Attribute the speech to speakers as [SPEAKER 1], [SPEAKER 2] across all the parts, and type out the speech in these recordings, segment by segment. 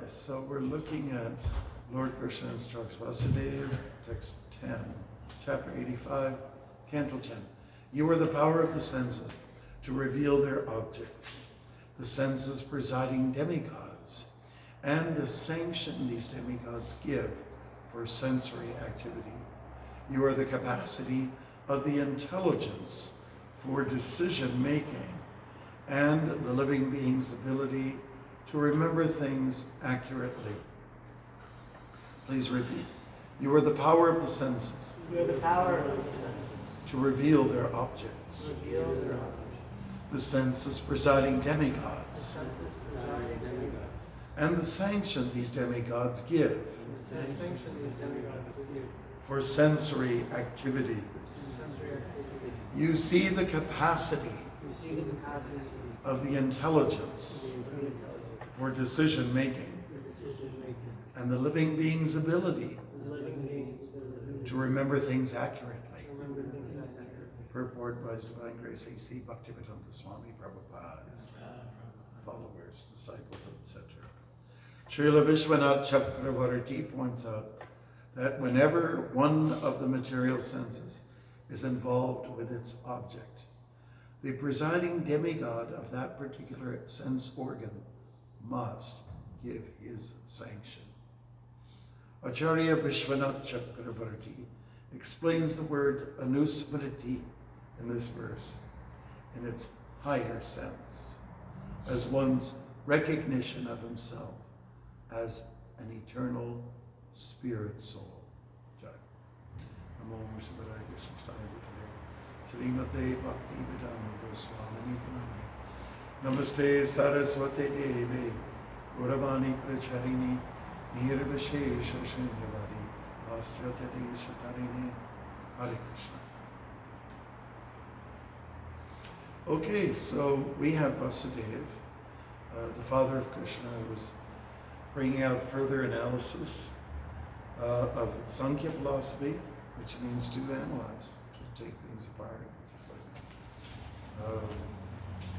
[SPEAKER 1] so we're looking at Lord Krishna instructs Vasudeva, text 10, chapter 85, canto 10. You are the power of the senses to reveal their objects, the senses presiding demigods, and the sanction these demigods give for sensory activity. You are the capacity of the intelligence for decision-making and the living being's ability to remember things accurately. Please repeat. You are the power of the senses.
[SPEAKER 2] You are the power of the senses
[SPEAKER 1] to reveal their objects. The senses presiding demigods. And the sanction these demigods give for sensory activity. You see the capacity of the intelligence for decision making and the living being's ability to remember things accurately. Purport by His Divine Grace A.C. Bhaktimarga Swami Prabhupada's followers, disciples, etc. Srila Vishwanath Chakravarti points out that whenever one of the material senses is involved with its object, the presiding demigod of that particular sense organ must give his sanction. Acharya Vishwanath Chakravarti explains the word anusmriti in this verse in its higher sense as one's recognition of himself as an eternal spirit soul. Jai. Namo Vishwadaya Krishnastaya Bhutale Srimate Bhaktivedanta Swami Namaste Saraswate Devi Gauravani Pracharini Nirvishesha Shinyavari Pastyatari Shatarini Hare Krishna. Okay, so we have Vasudeva, the father of Krishna, who's bringing out further analysis of Sankhya philosophy, which means to analyze, to take things apart. Just like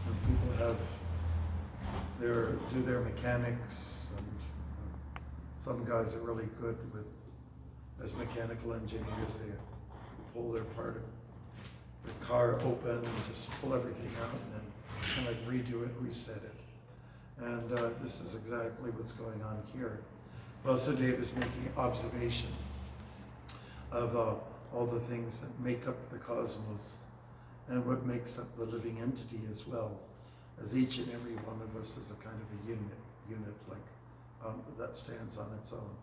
[SPEAKER 1] when people have do their mechanics, and some guys are really good with, as mechanical engineers, they pull their part of the car open and just pull everything out and then kind of redo it, reset it. And this is exactly what's going on here. Vasudeva is making observation of all the things that make up the cosmos and what makes up the living entity as well, as each and every one of us is a kind of a unit like that stands on its own.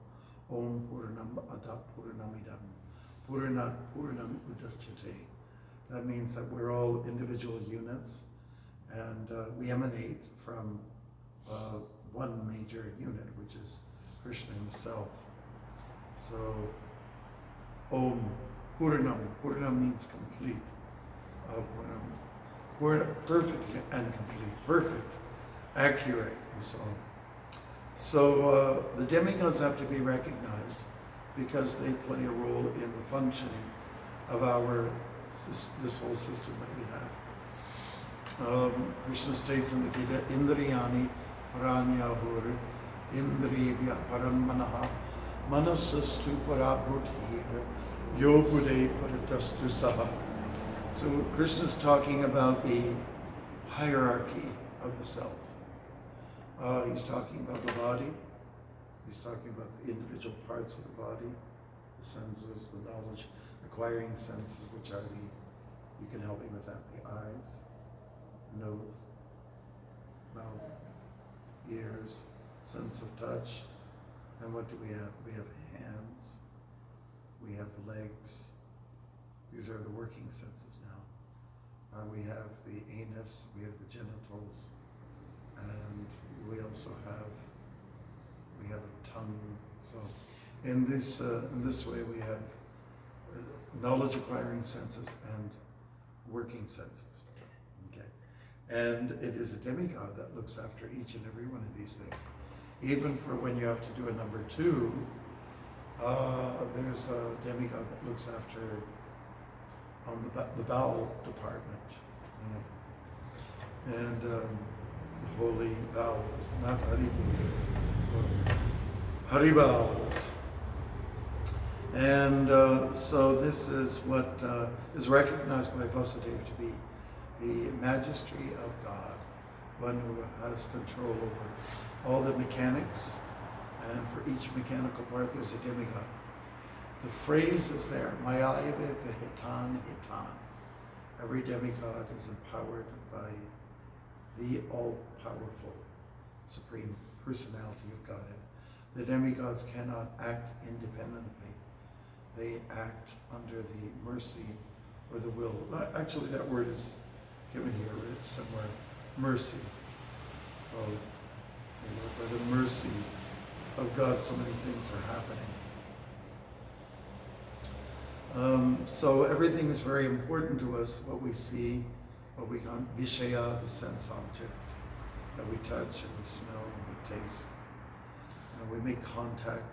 [SPEAKER 1] Om Purnam Adap Purnamidam Purnat Purnam Udachyate. That means that we're all individual units, and we emanate from one major unit, which is Krishna himself. So, Om Purnam. Purnam means complete. Perfect and complete. Perfect, accurate, and so on. So the demigods have to be recognized because they play a role in the functioning of this whole system that we have. Krishna states in the Gita, Indriyani Paranyahur Indriyavya Paramanaha Manasastu Parabhutir Yogude Paratastu Saha. So Krishna's talking about the hierarchy of the self. He's talking about the body. He's talking about the individual parts of the body, the senses, the knowledge, acquiring senses, which are you can help me with that, the eyes, nose, mouth, ears, sense of touch. And what do we have? We have hands, we have legs. These are the working senses now. We have the anus, we have the genitals, and we also have a tongue. So in this way we have knowledge acquiring senses and working senses. Okay, and it is a demigod that looks after each and every one of these things. Even for when you have to do a number 2, there's a demigod that looks after on the bowel department, and the holy bowels, not Haribol. Haribals. And so this is what is recognized by Vasudeva to be the majesty of God, one who has control over all the mechanics, and for each mechanical part there's a demigod. The phrase is there, Mayaive Vihitan Hitan. Every demigod is empowered by the all-powerful Supreme Personality of Godhead. The demigods cannot act independently. They act under the mercy or the will. Actually, that word is given here somewhere, mercy. So, by the mercy of God, so many things are happening. So everything is very important to us, what we see, what we call Vishaya, the sense objects that we touch and we smell and we taste. We make contact.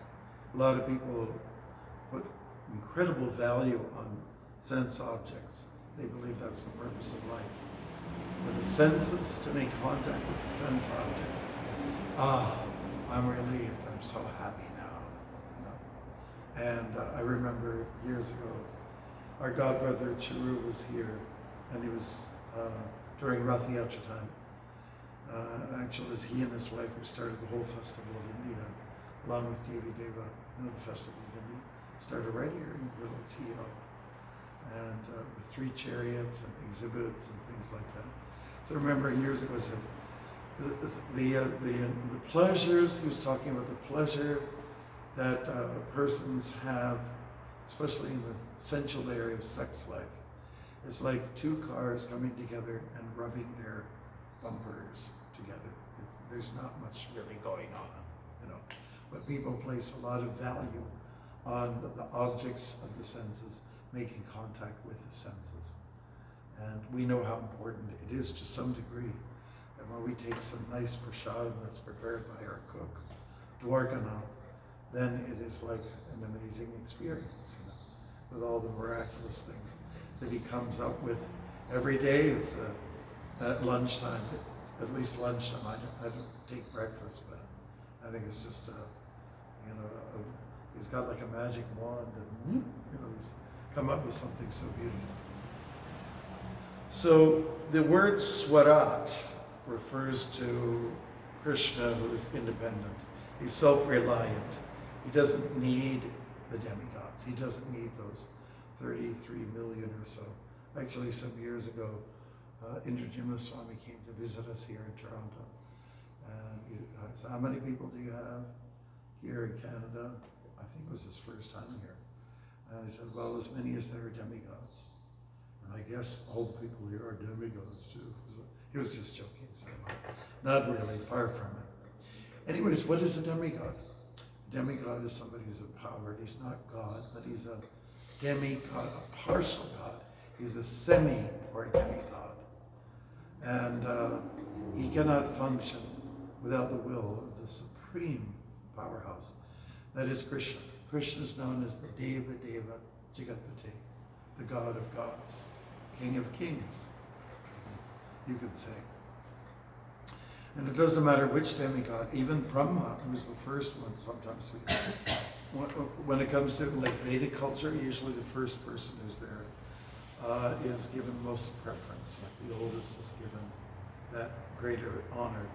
[SPEAKER 1] A lot of people put incredible value on sense objects. They believe that's the purpose of life. For the senses to make contact with the sense objects, I'm relieved, I'm so happy now. And I remember years ago, our godbrother Chiru was here, and he was during Rath Yatra time. Actually, it was he and his wife who started the whole Festival of India, along with Devi Deva, the Festival of India. Started right here in Guillermo, and with 3 chariots and exhibits and things like that. So I remember years ago, the pleasures, he was talking about the pleasure that persons have, especially in the sensual area of sex life. It's like 2 cars coming together and rubbing their bumpers together. There's not much really going on, but people place a lot of value on the objects of the senses, making contact with the senses. And we know how important it is to some degree. And when we take some nice prasadam that's prepared by our cook, Dwarkanath, then it is like an amazing experience, with all the miraculous things that he comes up with every day. It's at lunchtime, at least lunchtime. I don't take breakfast, but I think it's just he's got like a magic wand, and he's come up with something so beautiful. So the word Swarat refers to Krishna, who is independent. He's self-reliant. He doesn't need the demigods. He doesn't need those 33 million or so. Actually, some years ago, Indrajimna Swami came to visit us here in Toronto. And he said, how many people do you have here in Canada? I think it was his first time here. And he said, well, as many as there are demigods. And I guess all the people here are demigods too. So he was just joking, so not really, far from it. Anyways, what is a demigod? A demigod is somebody who's empowered. He's not God, but he's a demigod, a partial God. He's a semi or a demigod. And he cannot function without the will of the supreme powerhouse. That is Krishna. Krishna is known as the Deva Deva Jagatpati, the God of gods, King of kings, you could say. And it doesn't matter which demigod, even Brahma, who's the first one, sometimes when it comes to like Vedic culture, usually the first person who's there is given most preference. Like the oldest is given that greater honor.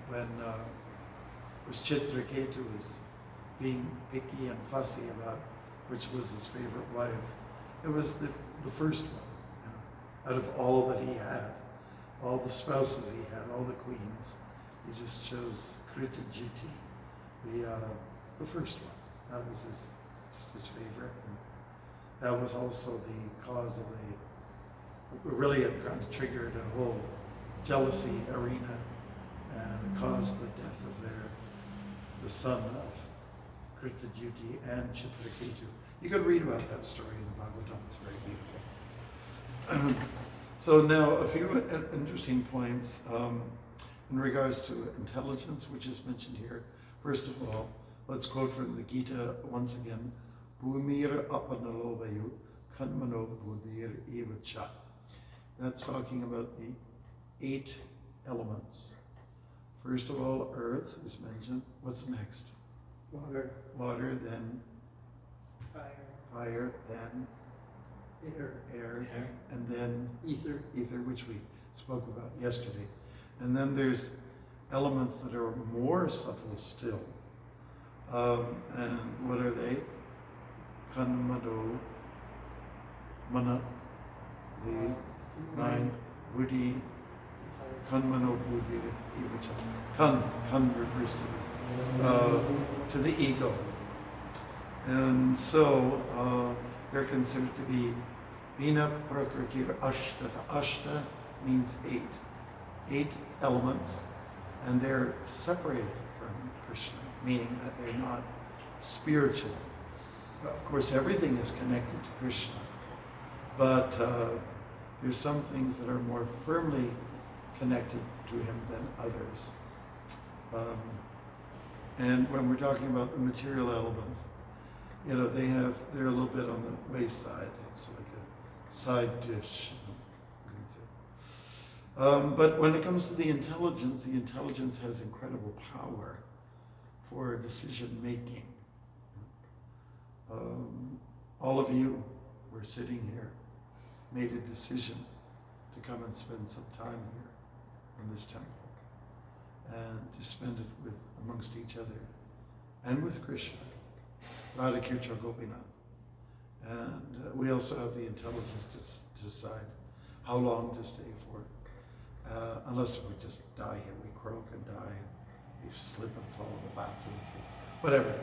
[SPEAKER 1] When it was Chitraketu was being picky and fussy about which was his favorite wife, it was the first one. Out of all that he had, all the spouses he had, all the queens, he just chose Krittajiti, the first one. That was just his favorite. And that was also the cause of really it kind of triggered a whole jealousy arena, and it caused the death of the son of Krittajiti and Chitraketu. You can read about that story in the Bhagavatam, it's very beautiful. So now a few interesting points in regards to intelligence, which is mentioned here. First of all, let's quote from the Gita once again. Bhumir apanalovayu kanmano buddhir evacha. That's talking about the 8 elements. First of all, earth is mentioned. What's next? water, then fire, then air, and then ether, which we spoke about yesterday. And then there's elements that are more subtle still. And what are they? Kanmano, mana, the mind, buddhi, kanmano buddhi, ivacha. Kan refers to the ego. And so they're considered to be Vina Prakritir Ashta. Ashta means 8. 8 elements, and they're separated from Krishna, meaning that they're not spiritual. Of course, everything is connected to Krishna, but there's some things that are more firmly connected to him than others. And when we're talking about the material elements, you know, they're a little bit on the wayside. It's like a side dish, you can say. But when it comes to the intelligence has incredible power for decision making. All of you were sitting here, made a decision to come and spend some time here in this temple, and to spend it amongst each other and with Krishna, Radha Kircha Gopinath. And we also have the intelligence to decide how long to stay for, unless we just die here, we croak and die, and we slip and fall in the bathroom, whatever.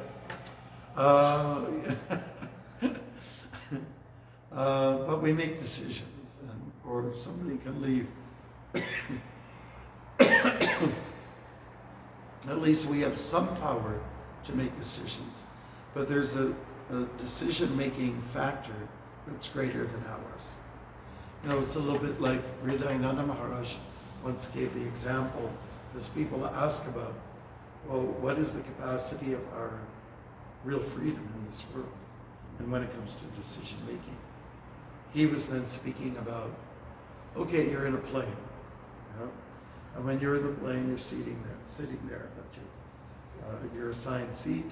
[SPEAKER 1] But we make decisions, or somebody can leave. At least we have some power to make decisions, but there's a decision-making factor that's greater than ours. You know, it's a little bit like Hridayananda Maharaj once gave the example, because people ask about, well, what is the capacity of our real freedom in this world? And when it comes to decision-making, he was then speaking about, okay, you're in a plane, you know? And when you're in the plane, you're sitting there, but you're assigned seat,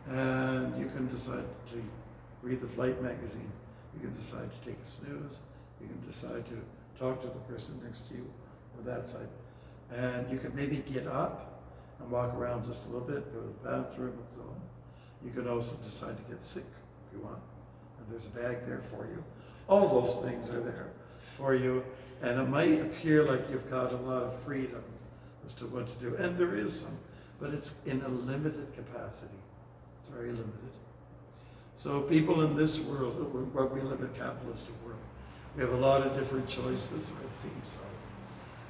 [SPEAKER 1] and you can decide to read the flight magazine. You can decide to take a snooze. You can decide to talk to the person next to you, or that side. And you can maybe get up and walk around just a little bit, go to the bathroom and so on. You can also decide to get sick if you want. And there's a bag there for you. All those things are there for you. And it might appear like you've got a lot of freedom as to what to do. And there is some, but it's in a limited capacity. It's very limited. So people in this world, where we live in a capitalistic world, we have a lot of different choices, or it seems so.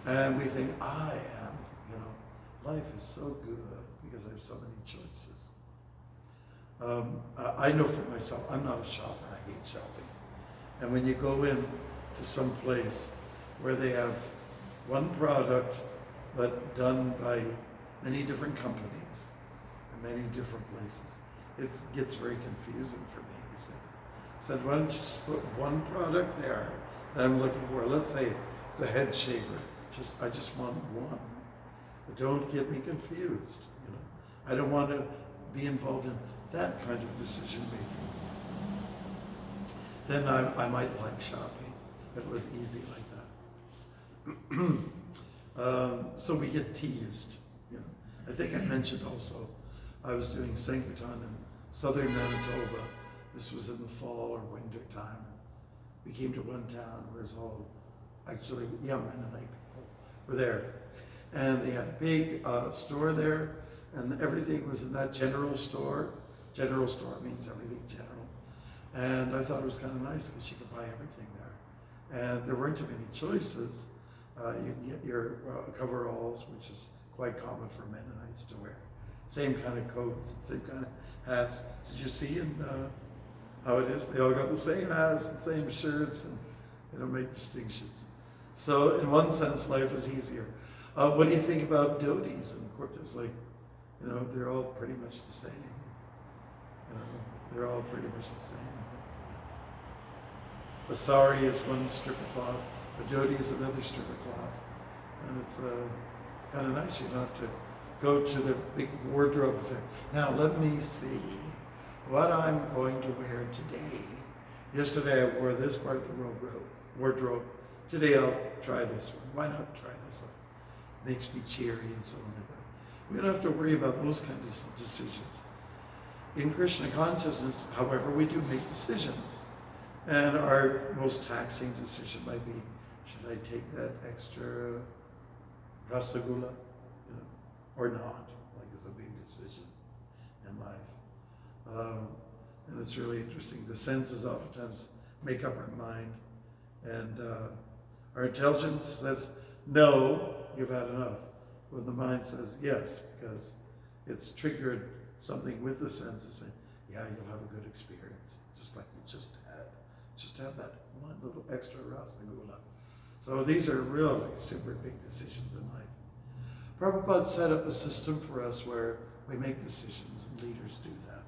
[SPEAKER 1] And we think, I am, you know, life is so good because I have so many choices. I know for myself, I'm not a shopper, I hate shopping. And when you go in to some place where they have one product, but done by many different companies and many different places, it gets very confusing for me. You say, said, why don't you just put one product there that I'm looking for? Let's say it's a head shaver. I just want one. But don't get me confused. You know, I don't want to be involved in that kind of decision making. Then I might like shopping. It was easy like that. So we get teased. You know, I think I mentioned also, I was doing Sankirtan in southern Manitoba. This was in the fall or winter time. We came to one town where it's all actually young Mennonite people were there. And they had a big store there, and everything was in that general store. General store means everything general. And I thought it was kind of nice because you could buy everything there. And there weren't too many choices. You can get your coveralls, which is quite common for Mennonites to wear. Same kind of coats, same kind of hats. Did you see how it is? They all got the same hats, the same shirts, and they don't make distinctions. So in one sense, life is easier. What do you think about dhotis and kurtas? Like, you know, they're all pretty much the same. You know, they're all pretty much the same. Vasari is one strip of cloth. The dhoti is another strip of cloth. And it's kind of nice. You don't have to go to the big wardrobe effect. Now let me see what I'm going to wear today. Yesterday I wore this part of the wardrobe. Today I'll try this one. Why not try this one? Makes me cheery and so on like that. We don't have to worry about those kind of decisions. In Krishna consciousness, however, we do make decisions. And our most taxing decision might be, should I take that extra rasagula, or not? Like, it's a big decision in life. And it's really interesting. The senses oftentimes make up our mind, and our intelligence says, no, you've had enough. When the mind says yes, because it's triggered something with the senses saying, yeah, you'll have a good experience, just like we just had. Just have that one little extra rasagula. So these are really super big decisions in life. Prabhupada set up a system for us where we make decisions, and leaders do that.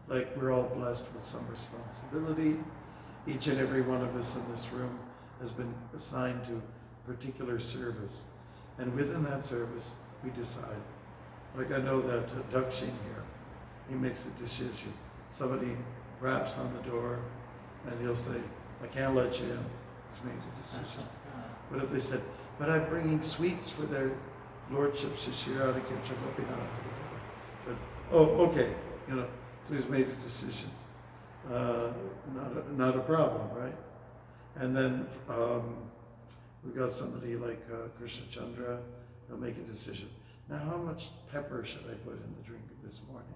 [SPEAKER 1] Like, we're all blessed with some responsibility. Each and every one of us in this room has been assigned to particular service. And within that service, we decide. Like, I know that Dakshin here, he makes a decision. Somebody raps on the door, and he'll say, I can't let you in. He's made a decision. But if they said, but I'm bringing sweets for their lordship, Shishirada Kirchagopinath, said, oh, okay, so he's made a decision. Not a problem, right? And then we've got somebody like Krishna Chandra, he'll make a decision. Now, how much pepper should I put in the drink this morning?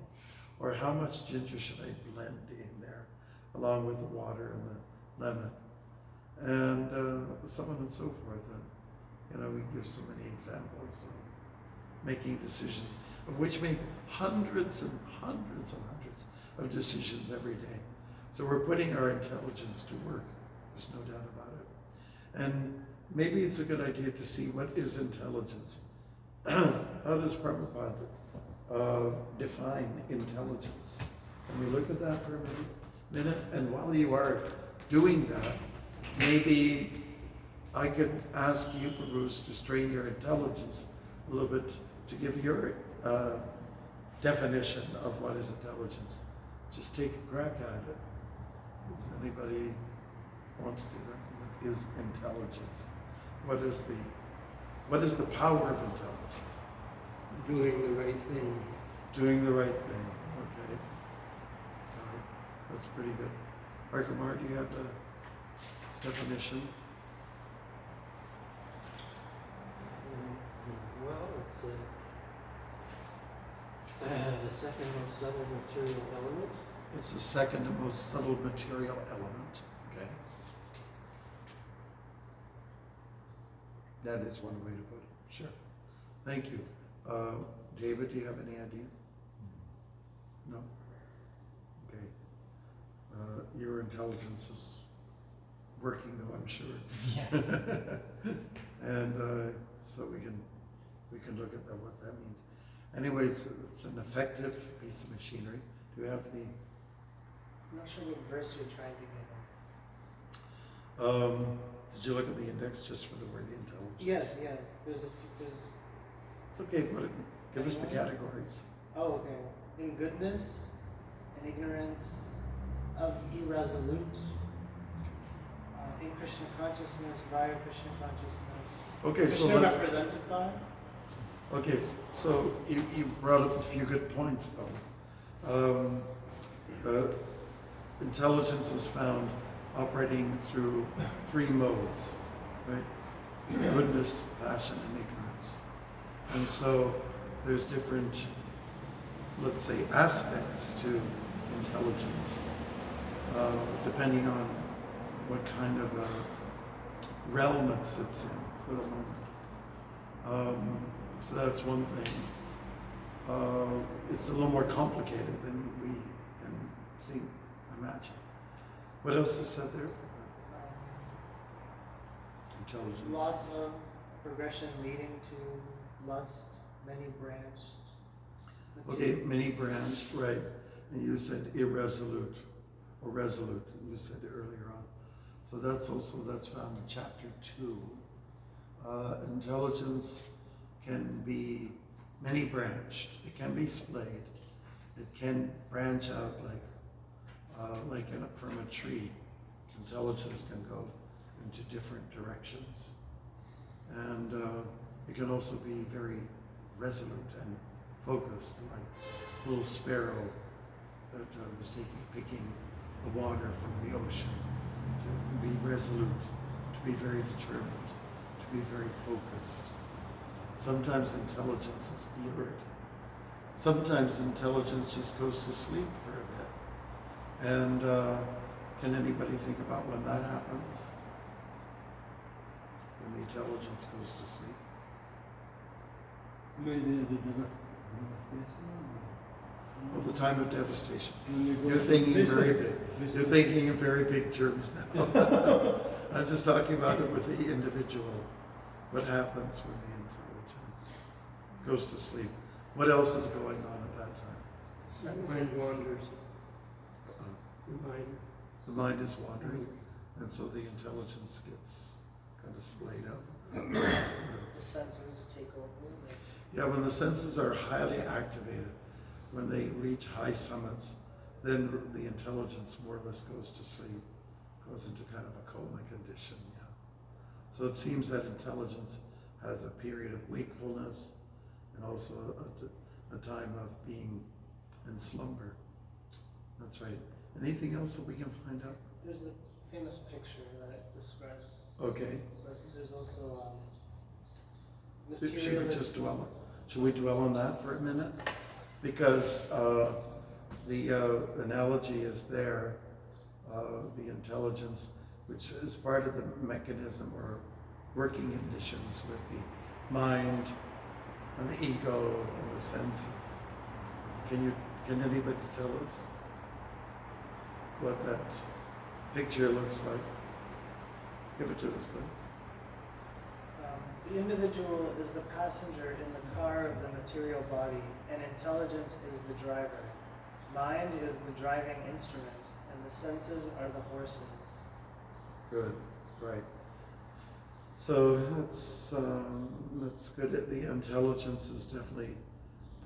[SPEAKER 1] Or how much ginger should I blend in there, along with the water and the lemon? And so on and so forth. And, we give so many examples of making decisions, of which make hundreds and hundreds and hundreds of decisions every day. So we're putting our intelligence to work. There's no doubt about it. And maybe it's a good idea to see what is intelligence. How does Prabhupada define intelligence? Can we look at that for a minute? And while you are doing that, maybe I could ask you, Bruce, to strain your intelligence a little bit to give your definition of what is intelligence. Just take a crack at it. Does anybody want to do that? What is intelligence? What is the power of intelligence?
[SPEAKER 3] Doing the right thing.
[SPEAKER 1] Doing the right thing. Okay. All right. That's pretty good. Arkamar, do you have the definition?
[SPEAKER 3] Well, it's the second most subtle material element.
[SPEAKER 1] It's the second most subtle material element. Okay. That is one way to put it. Sure. Thank you. David, do you have any idea? No? Okay. Your intelligence is working, though, I'm sure.
[SPEAKER 2] Yeah.
[SPEAKER 1] And so we can look at that, what that means. Anyways, it's an effective piece of machinery. Do you have the?
[SPEAKER 2] I'm not sure what verse you're trying to get at.
[SPEAKER 1] Did you look at the index just for the word intelligence?
[SPEAKER 2] Yes. There's.
[SPEAKER 1] It's okay. Give us the categories.
[SPEAKER 2] Oh, okay. In goodness, in ignorance, of irresolute, in Krishna consciousness, via Krishna consciousness.
[SPEAKER 1] Okay,
[SPEAKER 2] Krishna
[SPEAKER 1] so let's.
[SPEAKER 2] represented by.
[SPEAKER 1] Okay, so you brought up a few good points, though. Intelligence is found operating through three modes, right? Goodness, passion, and ignorance. And so there's different, let's say, aspects to intelligence, depending on what kind of realm it sits in for the moment. So that's one thing. It's a little more complicated than we can imagine. What else is said there? Intelligence.
[SPEAKER 2] Loss of progression leading to lust, many branched.
[SPEAKER 1] Okay, many branched, right. And you said irresolute or resolute, and you said earlier on. So that's found in chapter 2. Intelligence can be many branched. It can be splayed. It can branch out from a tree. Intelligence can go into different directions. And it can also be very resolute and focused, like a little sparrow that was picking the water from the ocean. To be resolute, to be very determined, to be very focused. Sometimes intelligence is blurred. Sometimes intelligence just goes to sleep for a bit. And can anybody think about when that happens? When the intelligence goes to sleep?
[SPEAKER 4] Maybe the devastation.
[SPEAKER 1] Well, the time of devastation.
[SPEAKER 4] When you go
[SPEAKER 1] You're thinking in very
[SPEAKER 4] visually.
[SPEAKER 1] big. You're thinking in very big terms now. I'm just talking about it with the individual. What happens when the intelligence goes to sleep? What else is going on at that time?
[SPEAKER 3] Mind wanders.
[SPEAKER 1] Uh,
[SPEAKER 3] The
[SPEAKER 1] The mind is wandering, and so the intelligence gets kind of splayed up.
[SPEAKER 2] The senses take over.
[SPEAKER 1] Yeah, when the senses are highly activated, when they reach high summits, then the intelligence more or less goes to sleep, goes into kind of a coma condition, yeah. So it seems that intelligence has a period of wakefulness and also a time of being in slumber. That's right. Anything else that we can find out?
[SPEAKER 2] There's the famous picture that it describes.
[SPEAKER 1] Okay.
[SPEAKER 2] But there's also
[SPEAKER 1] Should we dwell on that for a minute? Because the analogy is there, the intelligence, which is part of the mechanism or working conditions with the mind and the ego and the senses. Can anybody tell us what that picture looks like? Give it to us then.
[SPEAKER 2] The individual is the passenger in the car of the material body, and intelligence is the driver. Mind is the driving instrument, and the senses are the horses.
[SPEAKER 1] Good, right. So that's good. The intelligence is definitely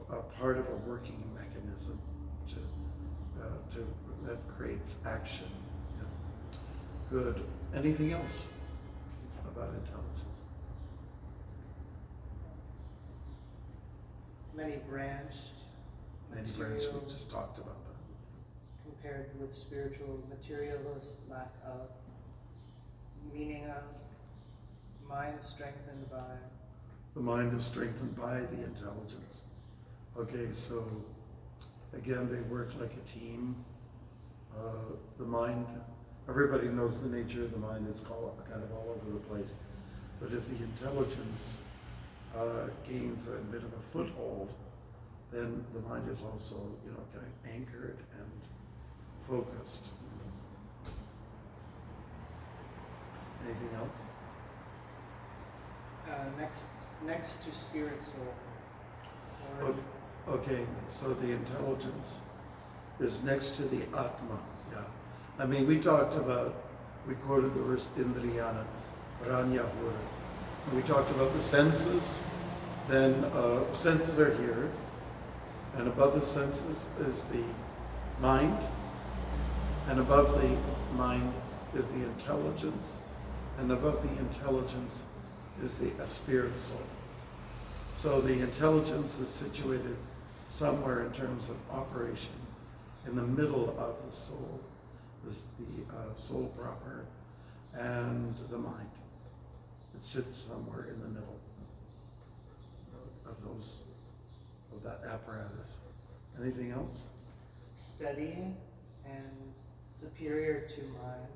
[SPEAKER 1] a part of a working mechanism that creates action. Yeah. Good. Anything else about intelligence?
[SPEAKER 2] Many branched,
[SPEAKER 1] Many branches, we just talked about that.
[SPEAKER 2] compared with spiritual, materialist, lack of, meaning of, mind strengthened by.
[SPEAKER 1] The mind is strengthened by the intelligence. Okay, so again, they work like a team. The mind, everybody knows the nature of the mind is kind of all over the place. But if the intelligence gains a bit of a foothold, then the mind is also, kind of anchored and focused. Anything else?
[SPEAKER 2] Next to spirit soul.
[SPEAKER 1] Okay, so the intelligence is next to the Atma, yeah. I mean, we quoted the verse Indriyana, Ranyahura. We talked about the senses, then senses are here, and above the senses is the mind, and above the mind is the intelligence, and above the intelligence is the spirit soul. So the intelligence is situated somewhere in terms of operation in the middle of the soul, the soul proper, and the mind. It sits somewhere in the middle of that apparatus. Anything else?
[SPEAKER 2] Steady and superior to mind.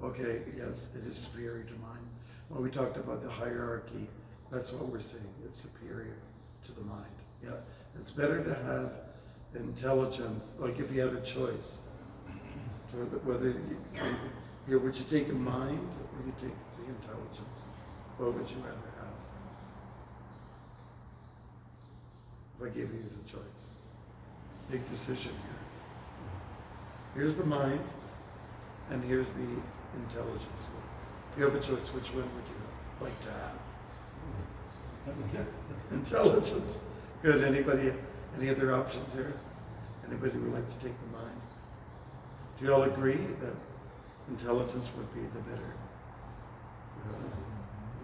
[SPEAKER 1] Okay, yes, it is superior to mind. When we talked about the hierarchy, that's what we're saying. It's superior to the mind. Yeah, it's better to have intelligence. Like if you had a choice, whether would you take a mind or you take the intelligence? What would you rather have? If I gave you the choice, big decision here. Here's the mind, and here's the intelligence. You have a choice. Which one would you like to have? Intelligence. Good. Anybody, any other options here? Anybody would like to take the mind? Do you all agree that intelligence would be the better,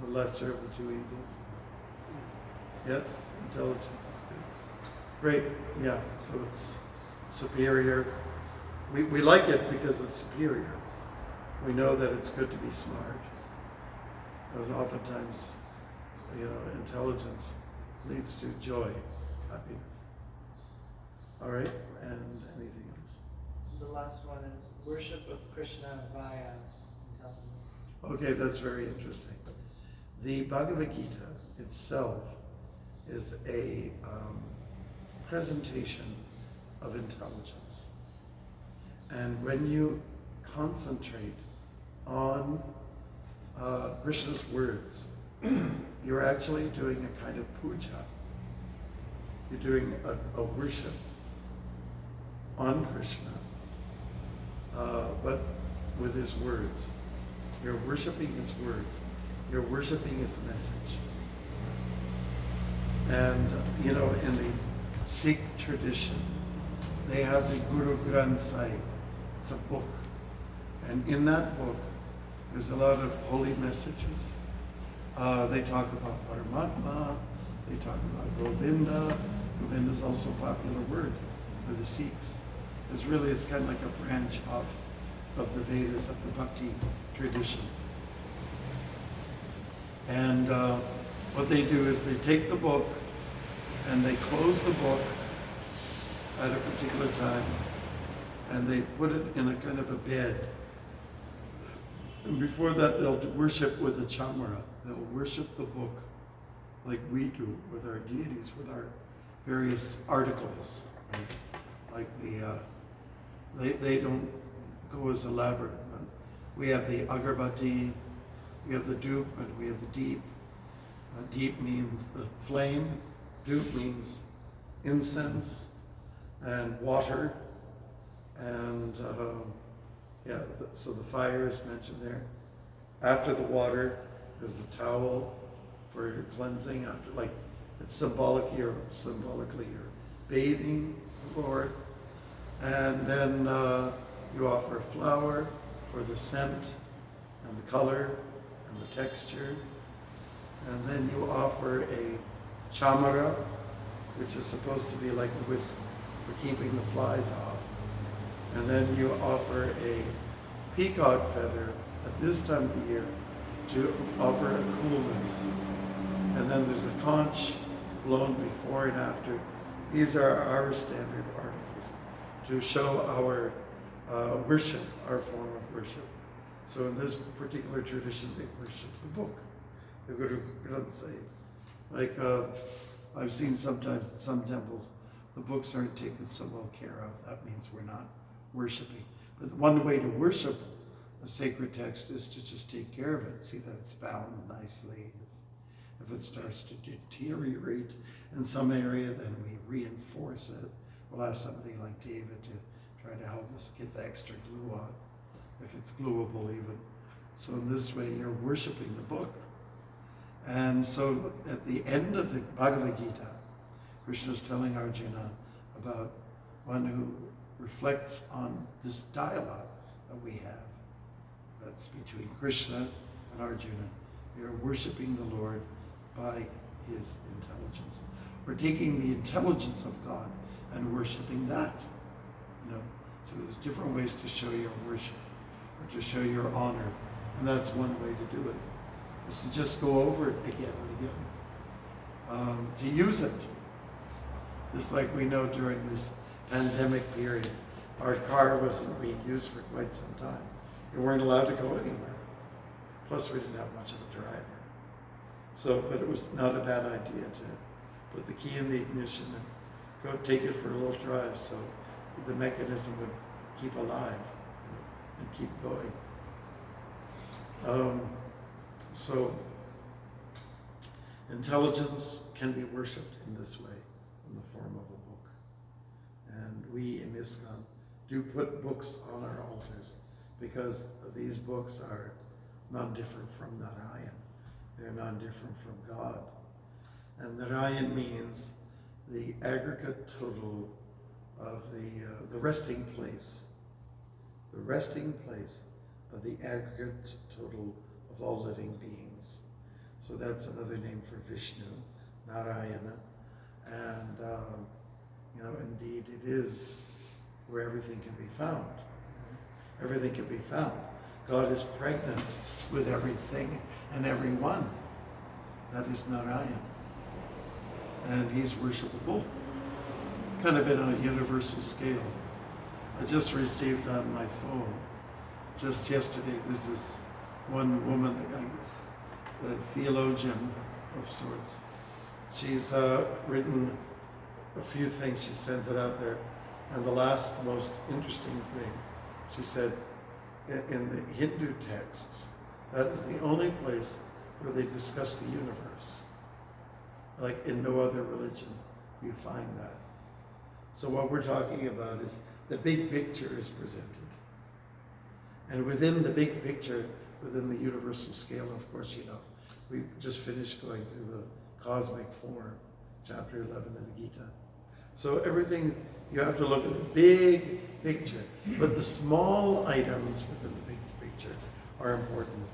[SPEAKER 1] the lesser of the two evils? Yes, intelligence is good. Great. Yeah. So it's superior. We like it because it's superior. We know that it's good to be smart. Because oftentimes, intelligence leads to joy, happiness. All right, and anything else?
[SPEAKER 2] The last one is worship of Krishna via intelligence.
[SPEAKER 1] Okay, that's very interesting. The Bhagavad Gita itself is a presentation of intelligence. And when you concentrate on Krishna's words, you're actually doing a kind of puja. You're doing a worship on Krishna, but with his words. You're worshiping his words. You're worshiping his message. And, in the Sikh tradition, they have the Guru Granth Sahib. It's a book. And in that book, there's a lot of holy messages. They talk about Paramatma, they talk about Govinda. Govinda is also a popular word for the Sikhs. It's kind of like a branch of the Vedas, of the Bhakti tradition. And what they do is they take the book and they close the book at a particular time and they put it in a kind of a bed. And before that, they'll worship with a chamara. They'll worship the book like we do with our deities, with our various articles. Like they don't go as elaborate. But we have the agarbati, we have the dup, and we have the deep. Deep means the flame, dup means incense and water, and so the fire is mentioned there. After the water is the towel for your cleansing. After, it's symbolically you're bathing the Lord, and then you offer flour for the scent and the color and the texture, and then you offer a chamara, which is supposed to be like a whisk for keeping the flies off. And then you offer a peacock feather at this time of the year to offer a coolness. And then there's a conch blown before and after. These are our standard articles to show our worship, our form of worship. So in this particular tradition, they worship the book. The Guru Granth Sahib. I've seen sometimes in some temples, the books aren't taken so well care of. That means we're not worshiping. But the one way to worship a sacred text is to just take care of it. See that it's bound nicely. If it starts to deteriorate in some area, then we reinforce it. We'll ask somebody like David to try to help us get the extra glue on, if it's gluable even. So in this way, you're worshiping the book. And so at the end of the Bhagavad Gita, Krishna is telling Arjuna about one who reflects on this dialogue that we have. That's between Krishna and Arjuna. We are worshiping the Lord by his intelligence. We're taking the intelligence of God and worshiping that. So there's different ways to show your worship or to show your honor. And that's one way to do it, is to just go over it again and again. To use it. Just like we know during this pandemic period, our car wasn't being used for quite some time. We weren't allowed to go anywhere. Plus we didn't have much of a driver. But it was not a bad idea to put the key in the ignition and go take it for a little drive so the mechanism would keep alive and keep going. So intelligence can be worshipped in this way, in the form of a book. And we in ISKCON do put books on our altars because these books are non-different from Narayan. They're non-different from God. And Narayan means the aggregate total of the resting place. The resting place of the aggregate total of all living beings. So that's another name for Vishnu, Narayana. And, indeed it is where everything can be found. Everything can be found. God is pregnant with everything and everyone. That is Narayan. And he's worshipable, kind of in a universal scale. I just received on my phone, just yesterday, there's this one woman, a theologian of sorts. She's written a few things, she sends it out there. And the last most interesting thing, she said, in the Hindu texts, that is the only place where they discuss the universe. Like in no other religion you find that. So what we're talking about is the big picture is presented. And within the big picture, within the universal scale, of course, we just finished going through the cosmic form, chapter 11 of the Gita. So everything, you have to look at the big picture, but the small items within the big picture are important.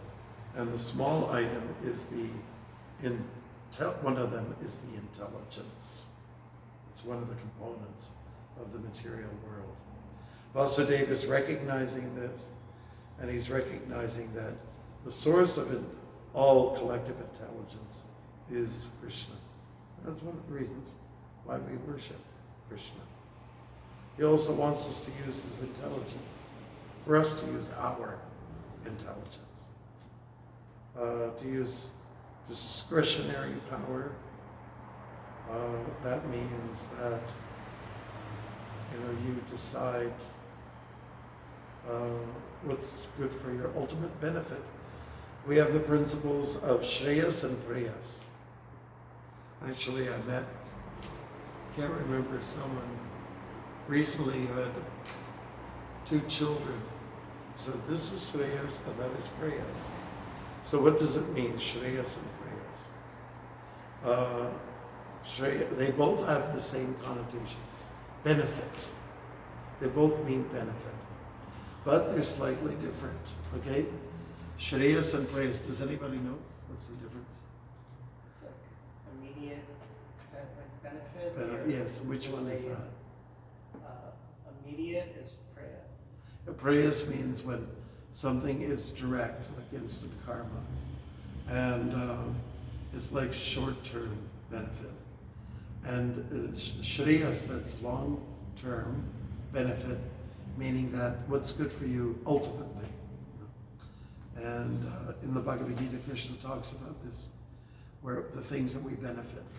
[SPEAKER 1] And the small item is one of them is the intelligence. It's one of the components of the material world. Vasudeva is recognizing this, and he's recognizing that the source of all collective intelligence is Krishna. That's one of the reasons why we worship Krishna. He also wants us to use his intelligence, for us to use our intelligence, to use discretionary power. That means that you decide what's good for your ultimate benefit. We have the principles of Shreyas and Preyas. Actually, can't remember someone recently who had 2 children. So this is Shreyas and that is Preyas. So what does it mean, Shreyas and Preyas? They both have the same connotation, benefit. They both mean benefit, but they're slightly different, okay? Shreyas and Preyas, does anybody know what's the difference?
[SPEAKER 2] It's like immediate benefit.
[SPEAKER 1] Yes, which one is that?
[SPEAKER 2] Immediate is prayas.
[SPEAKER 1] Preyas means when something is direct, like instant karma, and it's like short-term benefit. And Shreyas, that's long-term benefit, meaning that what's good for you ultimately. And in the Bhagavad Gita, Krishna talks about this, where the things that we benefit from.